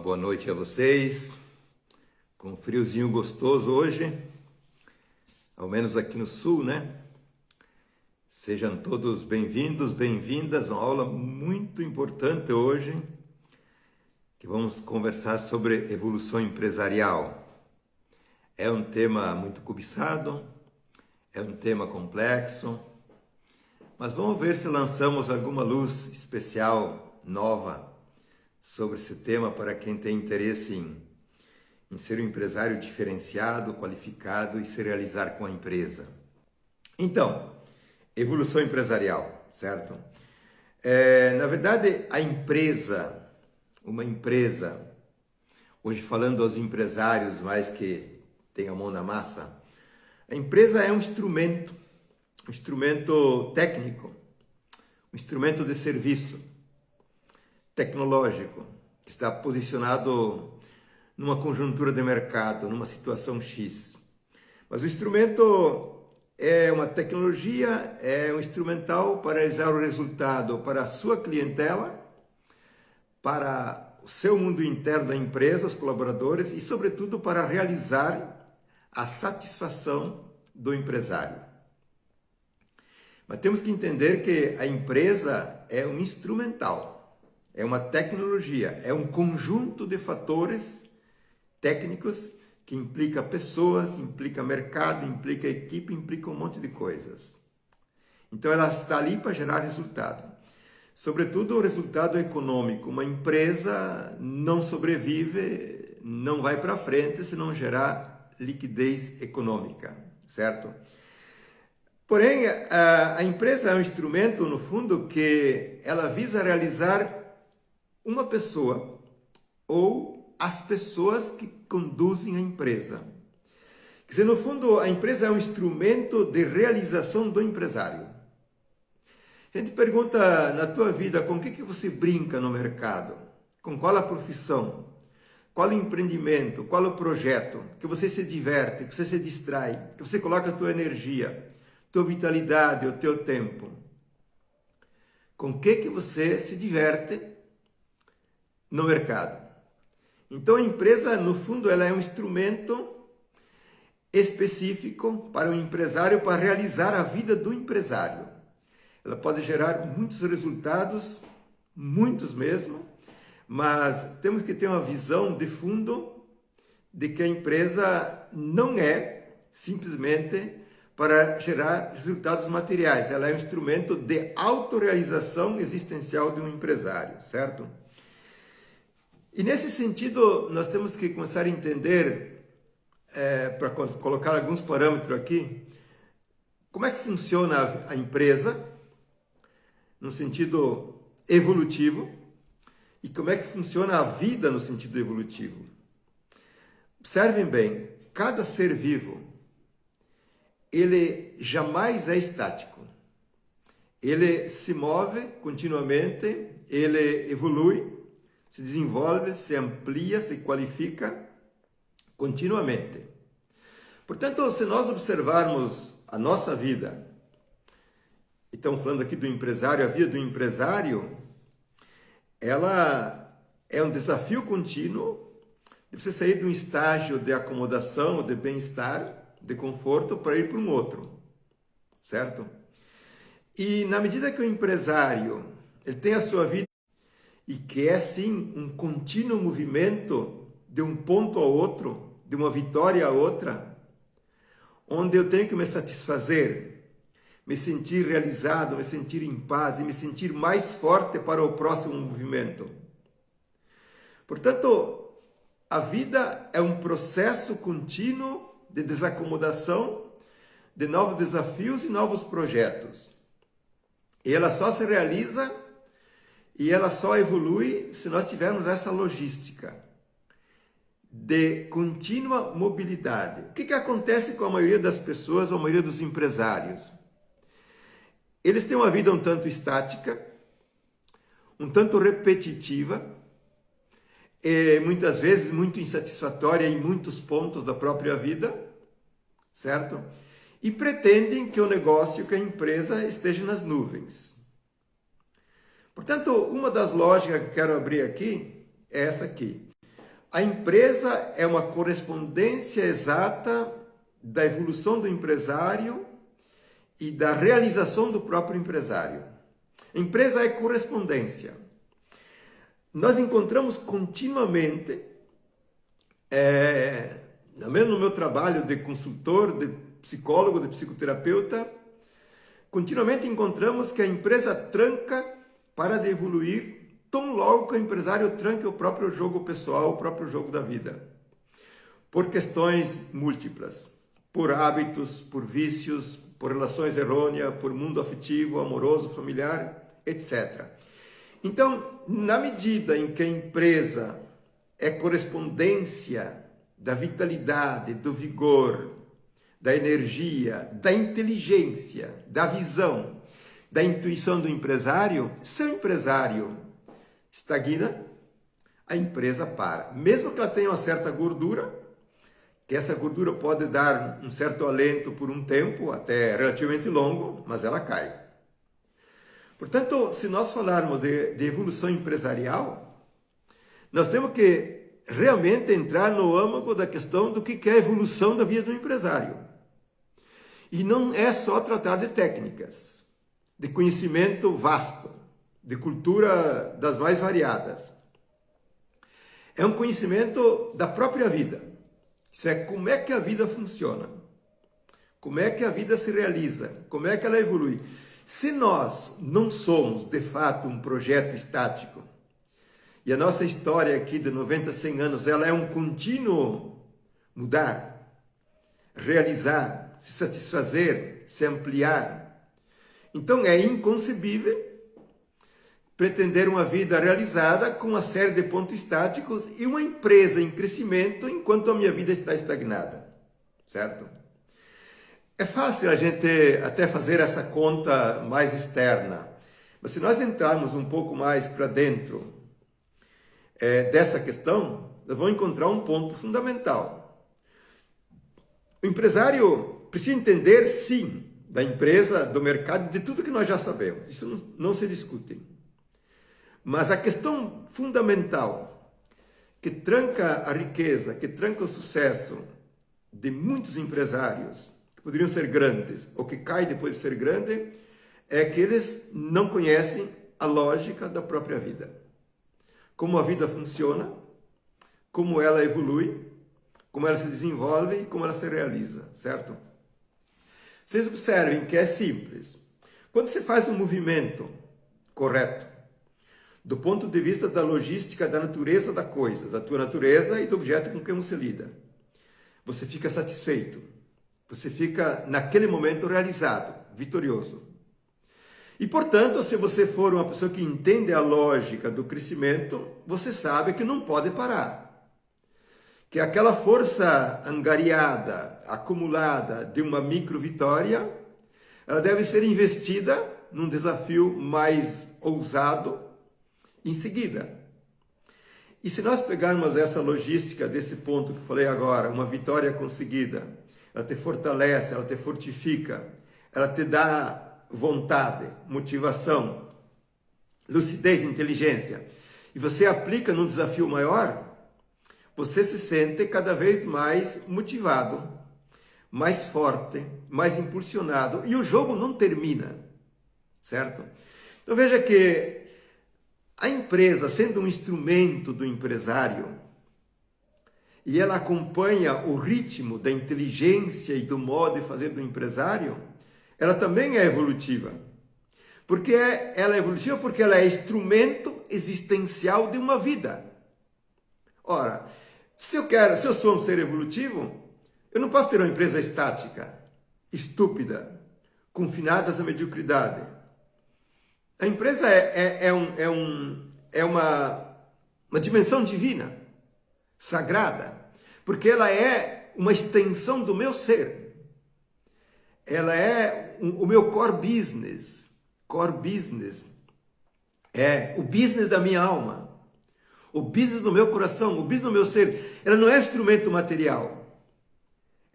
boa noite a vocês, com um friozinho gostoso hoje, ao menos aqui no sul, né? Sejam todos bem-vindos, bem-vindas, uma aula muito importante hoje, que vamos conversar sobre evolução empresarial. É um tema muito cobiçado, é um tema complexo, mas vamos ver se lançamos alguma luz especial, nova, sobre esse tema para quem tem interesse em ser um empresário diferenciado, qualificado e se realizar com a empresa. Então, evolução empresarial, certo? Na verdade, uma empresa, hoje falando aos empresários mais que têm a mão na massa, a empresa é um instrumento técnico, um instrumento de serviço tecnológico, que está posicionado numa conjuntura de mercado, numa situação X. Mas o instrumento é uma tecnologia, é um instrumental para realizar o resultado para a sua clientela, para o seu mundo interno da empresa, os colaboradores e, sobretudo, para realizar a satisfação do empresário. Mas temos que entender que a empresa é um instrumental. É uma tecnologia, é um conjunto de fatores técnicos que implica pessoas, implica mercado, implica equipe, implica um monte de coisas. Então ela está ali para gerar resultado. Sobretudo o resultado econômico. Uma empresa não sobrevive, não vai para frente se não gerar liquidez econômica, certo? Porém, a empresa é um instrumento, no fundo, que ela visa realizar uma pessoa ou as pessoas que conduzem a empresa. Quer dizer, no fundo, a empresa é um instrumento de realização do empresário. A gente pergunta na tua vida com o que você brinca no mercado? Com qual a profissão? Qual o empreendimento? Qual o projeto? Que você se diverte, que você se distrai, que você coloca a tua energia, tua vitalidade, o teu tempo. Com o que você se diverte no mercado. Então a empresa, no fundo, ela é um instrumento específico para o empresário, para realizar a vida do empresário. Ela pode gerar muitos resultados, muitos mesmo, mas temos que ter uma visão de fundo de que a empresa não é simplesmente para gerar resultados materiais. Ela é um instrumento de autorrealização existencial de um empresário, certo? E nesse sentido, nós temos que começar a entender, para colocar alguns parâmetros aqui, como é que funciona a empresa, no sentido evolutivo, e como é que funciona a vida no sentido evolutivo. Observem bem, cada ser vivo, ele jamais é estático. Ele se move continuamente, ele evolui, se desenvolve, se amplia, se qualifica continuamente. Portanto, se nós observarmos a nossa vida, estamos falando aqui do empresário, a vida do empresário, ela é um desafio contínuo de você sair de um estágio de acomodação, de bem-estar, de conforto, para ir para um outro, certo? E na medida que o empresário ele tem a sua vida, e que é sim um contínuo movimento de um ponto ao outro, de uma vitória a outra, onde eu tenho que me satisfazer, me sentir realizado, me sentir em paz e me sentir mais forte para o próximo movimento. Portanto, a vida é um processo contínuo de desacomodação, de novos desafios e novos projetos. E ela só se realiza e ela só evolui se nós tivermos essa logística de contínua mobilidade. O que acontece com a maioria das pessoas, ou a maioria dos empresários? Eles têm uma vida um tanto estática, um tanto repetitiva, e muitas vezes muito insatisfatória em muitos pontos da própria vida, certo? E pretendem que o negócio, que a empresa esteja nas nuvens. Portanto, uma das lógicas que eu quero abrir aqui é essa aqui. A empresa é uma correspondência exata da evolução do empresário e da realização do próprio empresário. A empresa é correspondência. Nós encontramos continuamente, mesmo no meu trabalho de consultor, de psicólogo, de psicoterapeuta, continuamente encontramos que a empresa tranca para de evoluir tão logo que o empresário tranque o próprio jogo pessoal, o próprio jogo da vida. Por questões múltiplas, por hábitos, por vícios, por relações errôneas, por mundo afetivo, amoroso, familiar, etc. Então, na medida em que a empresa é correspondência da vitalidade, do vigor, da energia, da inteligência, da visão, da intuição do empresário, se o empresário estagna, a empresa para. Mesmo que ela tenha uma certa gordura, que essa gordura pode dar um certo alento por um tempo, até relativamente longo, mas ela cai. Portanto, se nós falarmos de evolução empresarial, nós temos que realmente entrar no âmago da questão do que é a evolução da vida do empresário. E não é só tratar de técnicas, de conhecimento vasto, de cultura das mais variadas. É um conhecimento da própria vida. Isso é como é que a vida funciona, como é que a vida se realiza, como é que ela evolui. Se nós não somos, de fato, um projeto estático, e a nossa história aqui de 90, 100 anos, ela é um contínuo mudar, realizar, se satisfazer, se ampliar. Então é inconcebível pretender uma vida realizada com uma série de pontos estáticos e uma empresa em crescimento enquanto a minha vida está estagnada, certo? É fácil a gente até fazer essa conta mais externa, mas se nós entrarmos um pouco mais para dentro dessa questão, nós vamos encontrar um ponto fundamental. O empresário precisa entender, sim, da empresa, do mercado, de tudo que nós já sabemos. Isso não se discute. Mas a questão fundamental que tranca a riqueza, que tranca o sucesso de muitos empresários, que poderiam ser grandes, ou que caem depois de ser grande, é que eles não conhecem a lógica da própria vida. Como a vida funciona, como ela evolui, como ela se desenvolve e como ela se realiza, certo? Vocês observem que é simples. Quando você faz um movimento correto, do ponto de vista da logística da natureza da coisa, da tua natureza e do objeto com quem você lida, você fica satisfeito, você fica naquele momento realizado, vitorioso. E portanto, se você for uma pessoa que entende a lógica do crescimento, você sabe que não pode parar. Que aquela força angariada, acumulada de uma micro vitória, ela deve ser investida num desafio mais ousado, em seguida. E se nós pegarmos essa logística desse ponto que eu falei agora, uma vitória conseguida, ela te fortalece, ela te fortifica, ela te dá vontade, motivação, lucidez, inteligência, e você aplica num desafio maior, você se sente cada vez mais motivado, mais forte, mais impulsionado, e o jogo não termina, certo? Então veja que a empresa, sendo um instrumento do empresário, e ela acompanha o ritmo da inteligência e do modo de fazer do empresário, ela também é evolutiva. Porque ela é evolutiva porque ela é instrumento existencial de uma vida. Ora, se eu sou um ser evolutivo, eu não posso ter uma empresa estática, estúpida, confinada à mediocridade. A empresa é uma dimensão divina, sagrada, porque ela é uma extensão do meu ser. Ela é o meu core business. Core business é o business da minha alma, o business do meu coração, o business do meu ser. Ela não é instrumento material.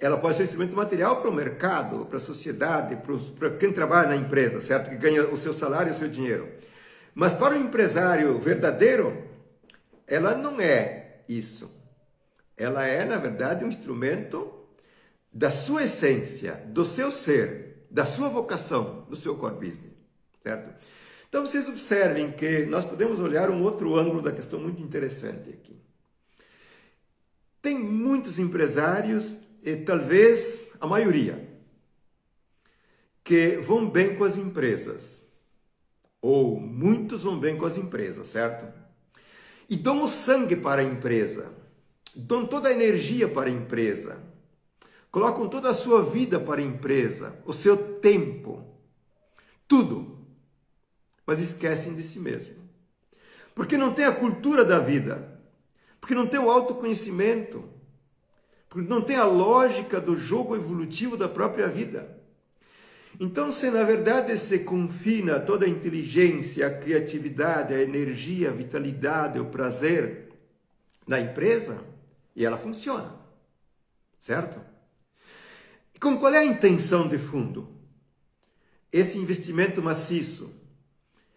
Ela pode ser instrumento material para o mercado, para a sociedade, para quem trabalha na empresa, certo? Que ganha o seu salário e o seu dinheiro. Mas para o empresário verdadeiro, ela não é isso. ela é, na verdade, um instrumento da sua essência, do seu ser, da sua vocação, do seu core business, certo? Então, vocês observem que nós podemos olhar um outro ângulo da questão muito interessante aqui. Tem muitos empresários, e talvez a maioria, que vão bem com as empresas, ou muitos vão bem com as empresas, certo? E dão o sangue para a empresa, dão toda a energia para a empresa, colocam toda a sua vida para a empresa, o seu tempo, tudo, mas esquecem de si mesmo. Porque não tem a cultura da vida, porque não tem o autoconhecimento, porque não tem a lógica do jogo evolutivo da própria vida. Então, se na verdade se confina toda a inteligência, a criatividade, a energia, a vitalidade, o prazer na empresa, e ela funciona, certo? E com qual é a intenção de fundo? Esse investimento maciço,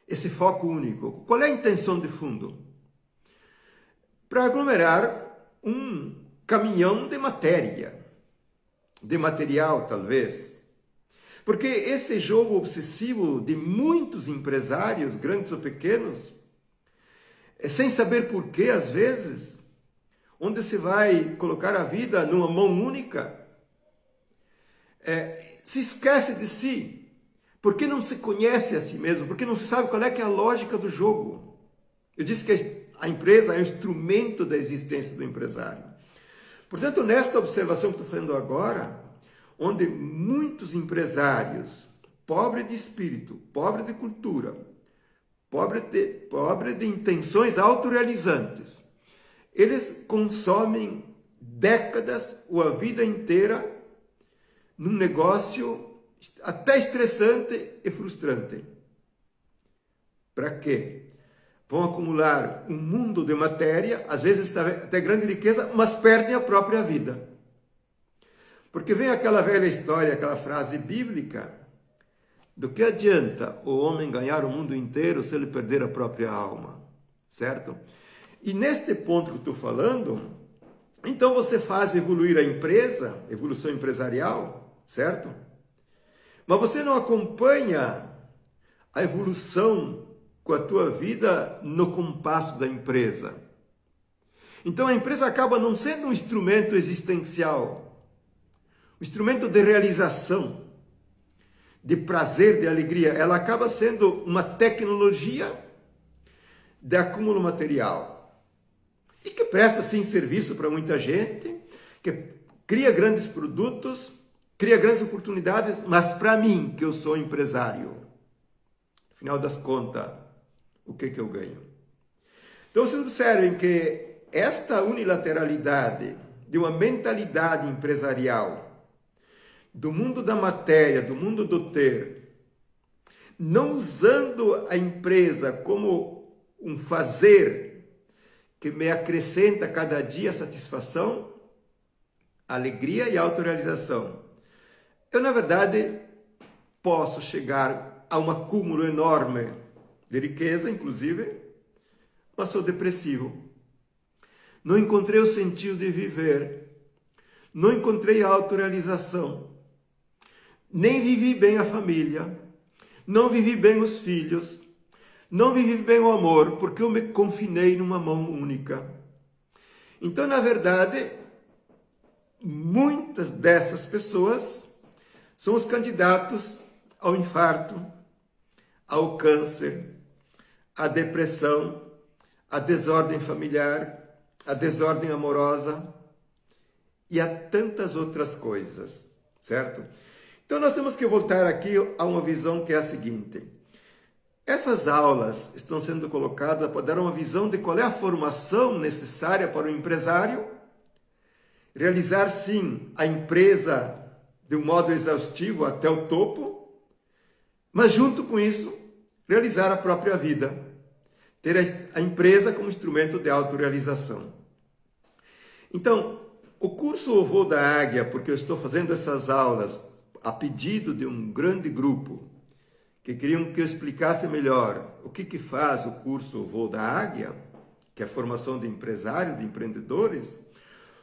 esse foco único, qual é a intenção de fundo? Para aglomerar um caminhão de matéria, de material talvez. Porque esse jogo obsessivo de muitos empresários, grandes ou pequenos, sem saber porquê às vezes, onde se vai colocar a vida numa mão única, se esquece de si, porque não se conhece a si mesmo, porque não se sabe qual é que é a lógica do jogo. Eu disse que a empresa é um instrumento da existência do empresário. Portanto, nesta observação que estou fazendo agora, onde muitos empresários, pobres de espírito, pobres de cultura, pobres de intenções autorrealizantes, eles consomem décadas ou a vida inteira num negócio até estressante e frustrante. Para quê? Vão acumular um mundo de matéria, às vezes até grande riqueza, mas perdem a própria vida. Porque vem aquela velha história, aquela frase bíblica, do que adianta o homem ganhar o mundo inteiro se ele perder a própria alma, certo? E neste ponto que eu estou falando, então você faz evoluir a empresa, evolução empresarial, certo? Mas você não acompanha a evolução com a tua vida no compasso da empresa. Então a empresa acaba não sendo um instrumento existencial, um instrumento de realização, de prazer, de alegria. Ela acaba sendo uma tecnologia de acúmulo material. E que presta, sim, serviço para muita gente, que cria grandes produtos, cria grandes oportunidades, mas para mim, que eu sou empresário, no final das contas, o que eu ganho? Então, vocês observem que esta unilateralidade de uma mentalidade empresarial, do mundo da matéria, do mundo do ter, não usando a empresa como um fazer que me acrescenta cada dia satisfação, alegria e autorrealização. Eu, na verdade, posso chegar a um acúmulo enorme de riqueza, inclusive, mas sou depressivo. Não encontrei o sentido de viver. Não encontrei a autorrealização. Nem vivi bem a família. Não vivi bem os filhos. Não vivi bem o amor, porque eu me confinei numa mão única. Então, na verdade, muitas dessas pessoas são os candidatos ao infarto, ao câncer, à depressão, à desordem familiar, à desordem amorosa e a tantas outras coisas, certo? Então nós temos que voltar aqui a uma visão que é a seguinte. Essas aulas estão sendo colocadas para dar uma visão de qual é a formação necessária para o empresário realizar, sim, a empresa de um modo exaustivo até o topo, mas junto com isso, realizar a própria vida, ter a empresa como instrumento de autorrealização. Então, o curso O Voo da Águia, porque eu estou fazendo essas aulas a pedido de um grande grupo que queriam que eu explicasse melhor o que faz o curso O Voo da Águia, que é a formação de empresários, de empreendedores.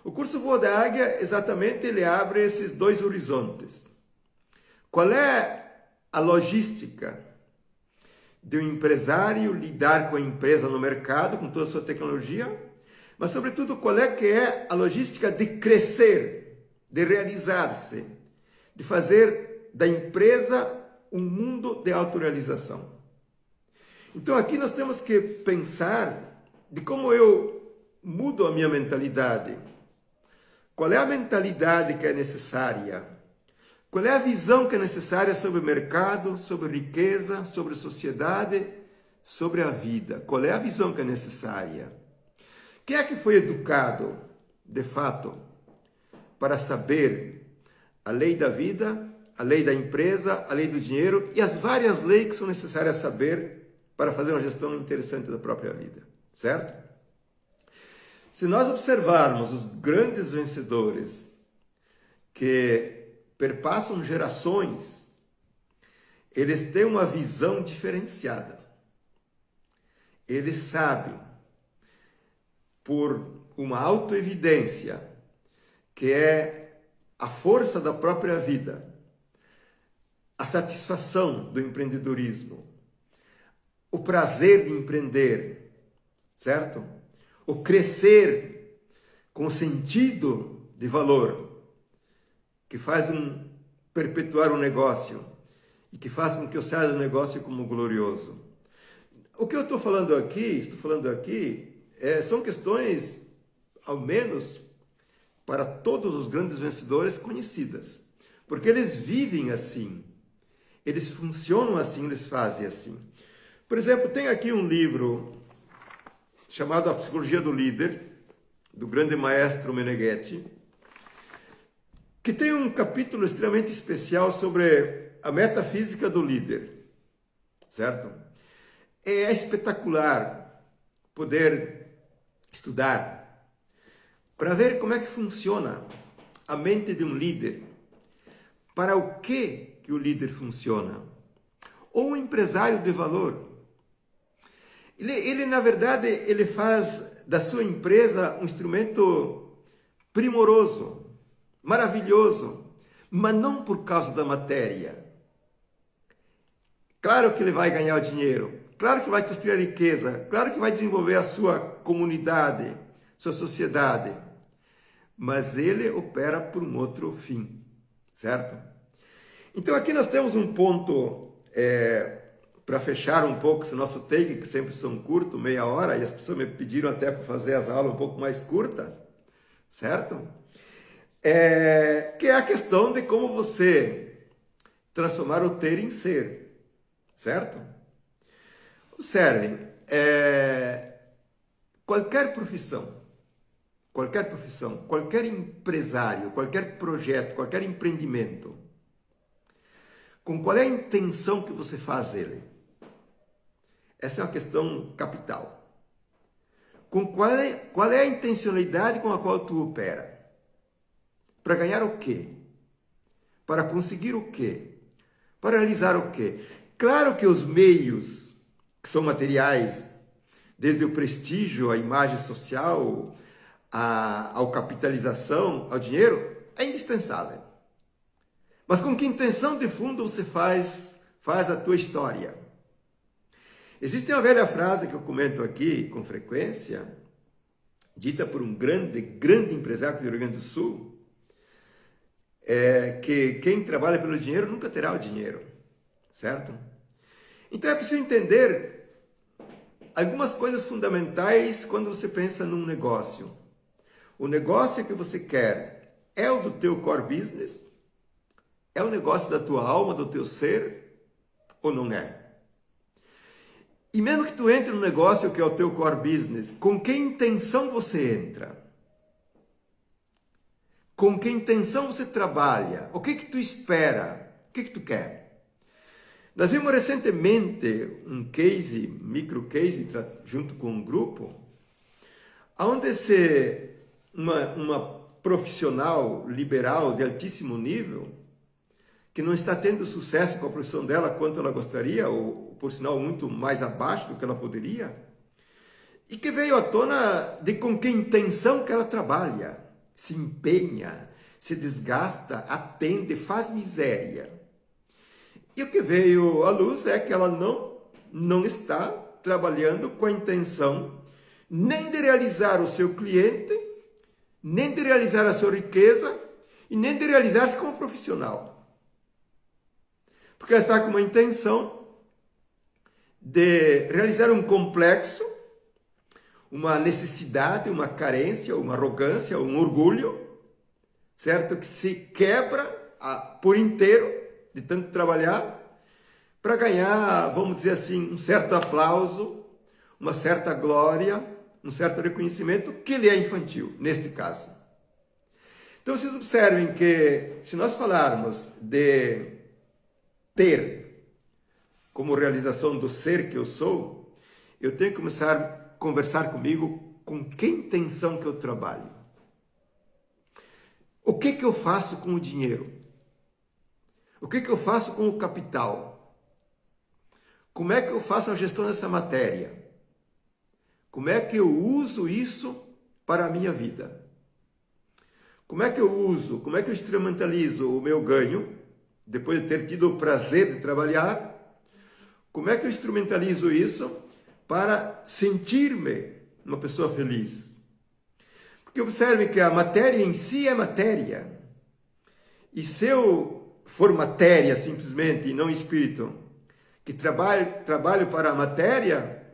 O curso Voo da Águia, exatamente, ele abre esses dois horizontes. Qual é a logística de um empresário lidar com a empresa no mercado, com toda a sua tecnologia, mas, sobretudo, qual é que é a logística de crescer, de realizar-se, de fazer da empresa um mundo de autorrealização. Então, aqui nós temos que pensar de como eu mudo a minha mentalidade. Qual é a mentalidade que é necessária? Qual é a visão que é necessária sobre o mercado, sobre riqueza, sobre sociedade, sobre a vida? Qual é a visão que é necessária? Quem é que foi educado, de fato, para saber a lei da vida, a lei da empresa, a lei do dinheiro e as várias leis que são necessárias saber para fazer uma gestão interessante da própria vida, certo? Se nós observarmos os grandes vencedores que perpassam gerações, eles têm uma visão diferenciada. Eles sabem, por uma autoevidência, que é a força da própria vida, a satisfação do empreendedorismo, o prazer de empreender, certo? O crescer com sentido de valor, que faz perpetuar um negócio e que faz com que eu saia do negócio como glorioso. O que eu estou falando aqui, são questões, ao menos, para todos os grandes vencedores conhecidas. Porque eles vivem assim, eles funcionam assim, eles fazem assim. Por exemplo, tem aqui um livro chamado A Psicologia do Líder, do grande maestro Meneghetti, que tem um capítulo extremamente especial sobre a metafísica do líder, certo? É espetacular poder estudar para ver como é que funciona a mente de um líder, para o que o líder funciona, ou um empresário de valor. Ele, na verdade, ele faz da sua empresa um instrumento primoroso, maravilhoso, mas não por causa da matéria. Claro que ele vai ganhar o dinheiro, claro que vai construir a riqueza, claro que vai desenvolver a sua comunidade, sua sociedade, mas ele opera por um outro fim, certo? Então aqui nós temos um ponto para fechar um pouco esse nosso take, que sempre são curtos, meia hora, e as pessoas me pediram até para fazer as aulas um pouco mais curtas, certo? Que é a questão de como você transformar o ter em ser, certo? Observem, qualquer profissão, qualquer empresário, qualquer projeto, qualquer empreendimento, com qual é a intenção que você faz ele? Essa é uma questão capital. Qual é a intencionalidade com a qual tu opera? Para ganhar o quê? Para conseguir o quê? Para realizar o quê? Claro que os meios, que são materiais, desde o prestígio, a imagem social, a capitalização, ao dinheiro, é indispensável. Mas com que intenção de fundo você faz a tua história? Existe uma velha frase que eu comento aqui com frequência, dita por um grande empresário do Rio Grande do Sul, que quem trabalha pelo dinheiro nunca terá o dinheiro, certo? Então é preciso entender algumas coisas fundamentais quando você pensa num negócio. O negócio que você quer é o do teu core business? É o negócio da tua alma, do teu ser? Ou não é? E mesmo que tu entre no negócio que é o teu core business, com que intenção você entra? Com que intenção você trabalha? O que tu espera? O que tu quer? Nós vimos recentemente um micro case, junto com um grupo, onde uma profissional liberal de altíssimo nível, que não está tendo sucesso com a profissão dela quanto ela gostaria, ou por sinal muito mais abaixo do que ela poderia, e que veio à tona de com que intenção que ela trabalha. se empenha, se desgasta, atende, faz miséria. E o que veio à luz é que ela não está trabalhando com a intenção nem de realizar o seu cliente, nem de realizar a sua riqueza e nem de realizar-se como profissional. Porque ela está com uma intenção de realizar um complexo, uma necessidade, uma carência, uma arrogância, um orgulho, certo? Que se quebra por inteiro de tanto trabalhar para ganhar, vamos dizer assim, um certo aplauso, uma certa glória, um certo reconhecimento que lhe é infantil, neste caso. Então vocês observem que se nós falarmos de ter como realização do ser que eu sou, eu tenho que começar a conversar comigo com que intenção que eu trabalho. O que eu faço com o dinheiro? O que eu faço com o capital? Como é que eu faço a gestão dessa matéria? Como é que eu uso isso para a minha vida? Como é que eu uso, como é que eu instrumentalizo o meu ganho, depois de ter tido o prazer de trabalhar? Como é que eu instrumentalizo isso para sentir-me uma pessoa feliz? Porque observe que a matéria em si é matéria. E se eu for matéria simplesmente e não espírito, que trabalho para a matéria,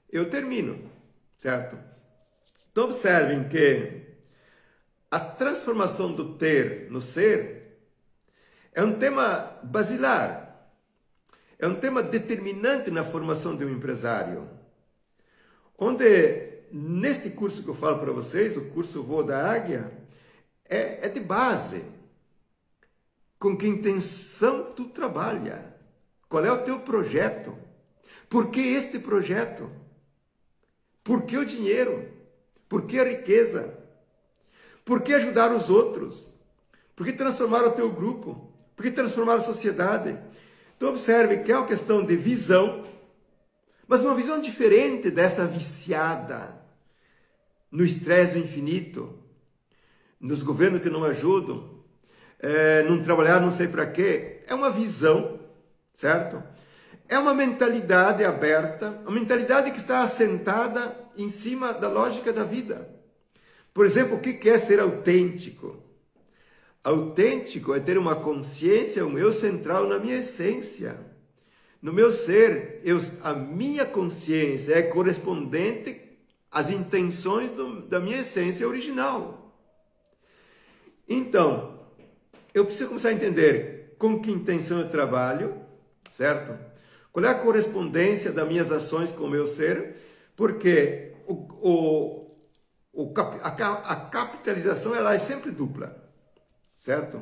eu termino, certo? Então observem que a transformação do ter no ser é um tema basilar, é um tema determinante na formação de um empresário, onde neste curso que eu falo para vocês, o curso Voo da Águia, é de base. Com que intenção tu trabalha? Qual é o teu projeto? Por que este projeto? Por que o dinheiro? Por que a riqueza? Por que ajudar os outros? Por que transformar o teu grupo? Por que transformar a sociedade? Então observe que é uma questão de visão, mas uma visão diferente dessa viciada no estresse do infinito, nos governos que não ajudam, não trabalhar não sei para quê. É uma visão, certo? É uma mentalidade aberta, uma mentalidade que está assentada em cima da lógica da vida. Por exemplo, o que é ser autêntico? Autêntico é ter uma consciência, um eu central na minha essência. No meu ser, a minha consciência é correspondente às intenções da minha essência original. Então, eu preciso começar a entender com que intenção eu trabalho, certo? Qual é a correspondência das minhas ações com o meu ser? Porque a capitalização ela é sempre dupla, certo?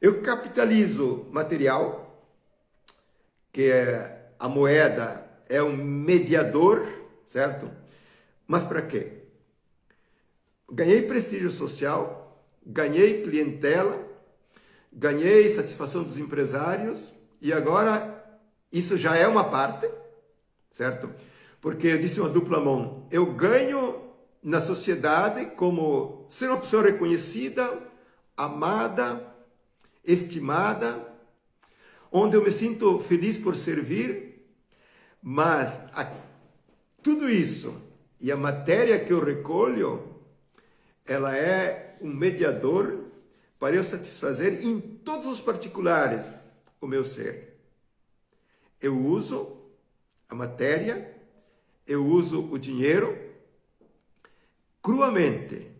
Eu capitalizo material, que é a moeda, é um mediador, certo? Mas para quê? Ganhei prestígio social, ganhei clientela, ganhei satisfação dos empresários e agora isso já é uma parte, certo? Porque eu disse uma dupla mão. Eu ganho na sociedade como ser uma pessoa reconhecida, amada, estimada, onde eu me sinto feliz por servir, mas tudo isso e a matéria que eu recolho, ela é um mediador para eu satisfazer em todos os particulares o meu ser. Eu uso a matéria, eu uso o dinheiro cruamente,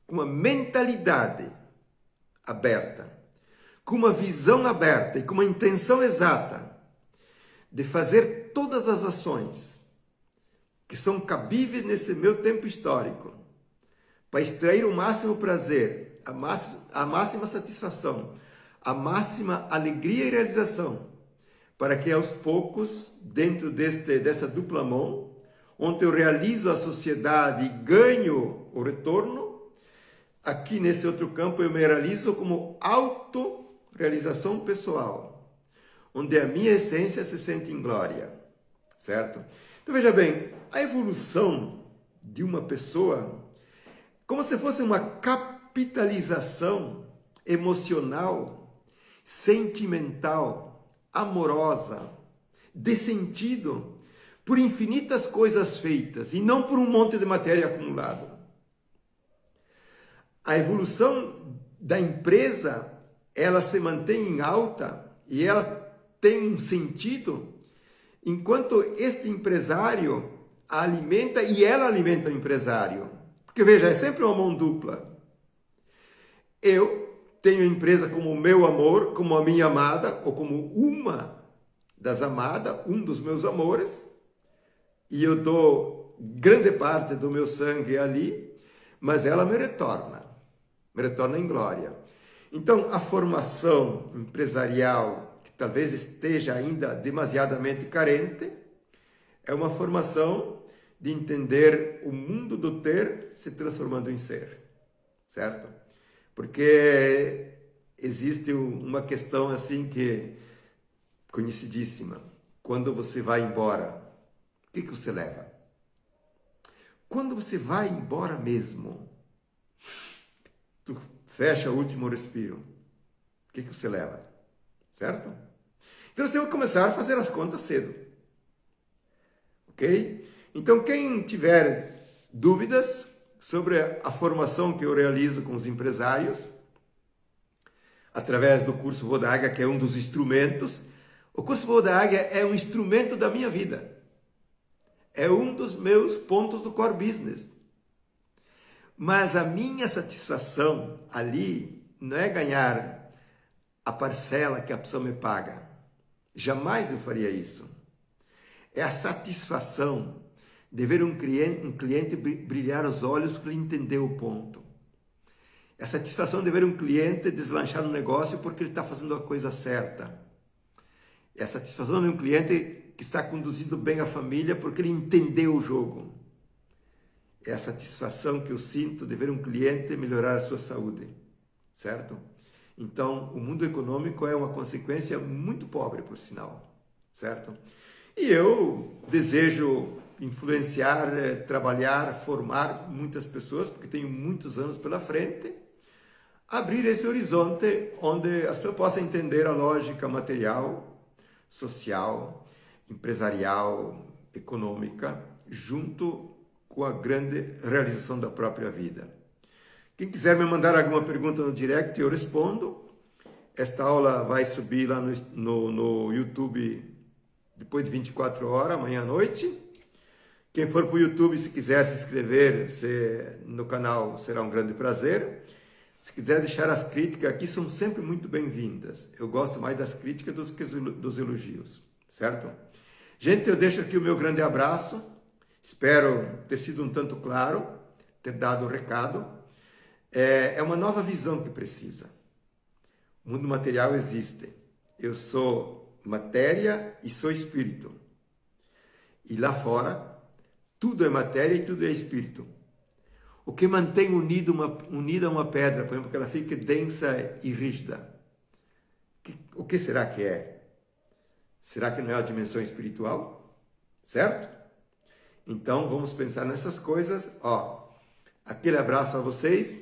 com uma mentalidade aberta, com uma visão aberta e com uma intenção exata de fazer todas as ações que são cabíveis nesse meu tempo histórico, para extrair o máximo prazer, a máxima satisfação, a máxima alegria e realização, para que aos poucos, dentro dessa dupla mão, onde eu realizo a sociedade e ganho o retorno, aqui nesse outro campo eu me realizo como autorrealização pessoal, onde a minha essência se sente em glória, certo? Então veja bem, a evolução de uma pessoa, como se fosse uma capitalização emocional, sentimental, amorosa, de sentido, por infinitas coisas feitas e não por um monte de matéria acumulado. A evolução da empresa, ela se mantém em alta e ela tem um sentido enquanto este empresário a alimenta e ela alimenta o empresário. Porque veja, é sempre uma mão dupla. Eu tenho a empresa como o meu amor, como a minha amada, ou como uma das amadas, um dos meus amores, e eu dou grande parte do meu sangue ali, mas ela me retorna em glória. Então, a formação empresarial, que talvez esteja ainda demasiadamente carente, é uma formação de entender o mundo do ter se transformando em ser, certo? Porque existe uma questão assim que conhecidíssima. Quando você vai embora, o que você leva? Quando você vai embora mesmo, tu fecha o último respiro, o que você leva? Certo? Então você vai começar a fazer as contas cedo. Ok? Então quem tiver dúvidas sobre a formação que eu realizo com os empresários, através do curso Voo da Águia, que é um dos instrumentos, o curso Voo da Águia é um instrumento da minha vida. É um dos meus pontos do core business. Mas a minha satisfação ali não é ganhar a parcela que a pessoa me paga. Jamais eu faria isso. É a satisfação de ver um cliente brilhar os olhos porque ele entendeu o ponto. É a satisfação de ver um cliente deslanchar no negócio porque ele está fazendo a coisa certa. É a satisfação de um cliente que está conduzindo bem a família porque ele entendeu o jogo. É a satisfação que eu sinto de ver um cliente melhorar a sua saúde, certo? Então, o mundo econômico é uma consequência muito pobre, por sinal, certo? E eu desejo influenciar, trabalhar, formar muitas pessoas, porque tenho muitos anos pela frente, abrir esse horizonte onde as pessoas possam entender a lógica material, social, empresarial, econômica, junto com a grande realização da própria vida. Quem quiser me mandar alguma pergunta no direct, eu respondo. Esta aula vai subir lá no YouTube depois de 24 horas, amanhã à noite. Quem for para o YouTube, se quiser se inscrever no canal, será um grande prazer. Se quiser deixar as críticas aqui, são sempre muito bem-vindas. Eu gosto mais das críticas do que dos elogios, certo? Gente, eu deixo aqui o meu grande abraço. Espero ter sido um tanto claro, ter dado o recado. É uma nova visão que precisa. O mundo material existe. Eu sou matéria e sou espírito. E lá fora, tudo é matéria e tudo é espírito. O que mantém unida uma pedra, por exemplo, que ela fique densa e rígida? O que será que é? Será que não é a dimensão espiritual? Certo? Então, vamos pensar nessas coisas. Aquele abraço a vocês.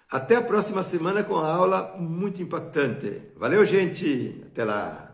Até a próxima semana com a aula muito impactante. Valeu, gente! Até lá!